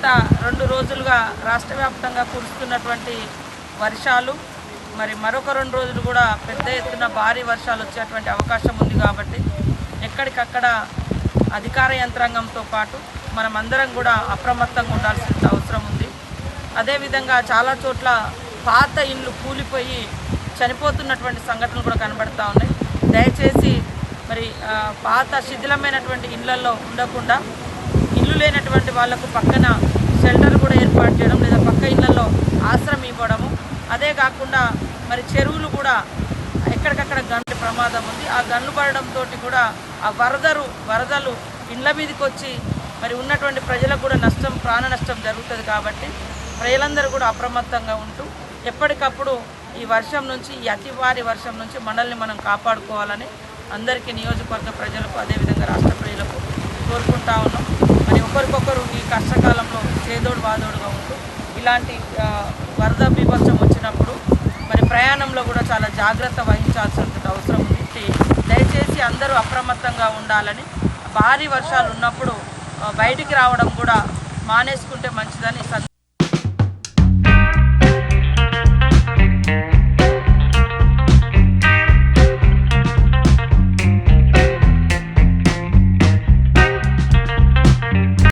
గత 2 రోజులుగా రాష్ట్ర వ్యాప్తంగా కురుస్తున్నటువంటి వర్షాలు మరి మరొక 2 రోజులు కూడా పెద్ద ఎత్తున భారీ వర్షాలు వచ్చేటువంటి అవకాశం ఉంది కాబట్టి ఎక్కడికక్కడ అధికార యంత్రాంగంతో పాటు మనమందరం కూడా అప్రమత్తంగా ఉండాల్సిన అవసరం ఉంది. అదేవిధంగా చాలా చోట్ల పాత ఇళ్ళు కూలిపోయి చనిపోతున్నటువంటి సంఘటనలు కూడా కనబడతా ఉన్నాయి. దయచేసి మరి పాత శిథిలమైనటువంటి ఇళ్లలో ఉండకుండా ఇల్లు లేనటువంటి వాళ్లకు పక్కన షెల్టర్ కూడా ఏర్పాటు చేయడం లేదా పక్క ఇళ్లలో ఆశ్రయం ఇవ్వడము. అదే కాకుండా మరి చెరువులు కూడా ఎక్కడికక్కడ గంట ప్రమాదం ఉంది. ఆ గన్ను పడడంతో కూడా ఆ వరదలు ఇండ్ల మీదకి వచ్చి మరి ఉన్నటువంటి ప్రజలకు కూడా నష్టం, ప్రాణ నష్టం జరుగుతుంది. కాబట్టి ప్రజలందరూ కూడా అప్రమత్తంగా ఉంటూ ఎప్పటికప్పుడు ఈ వర్షం నుంచి, ఈ అతి భారీ వర్షం నుంచి మనల్ని మనం కాపాడుకోవాలని అందరికీ నియోజకవర్గ ప్రజలకు అదేవిధంగా రాష్ట్ర ప్రజలకు కోరుకుంటా ఉన్నాం. మరి ఒకరికొకరు ఈ కష్టకాలంలో చేదోడు వాదోడుగా ఉంటూ ఇలాంటి వరద బీభత్సం వచ్చినప్పుడు మరి ప్రయాణంలో కూడా చాలా జాగ్రత్త వహించాల్సిన అవసరం ఉంది. దయచేసి అందరూ అప్రమత్తంగా ఉండాలని, భారీ వర్షాలు ఉన్నప్పుడు బయటికి రావడం కూడా మానేసుకుంటే మంచిదని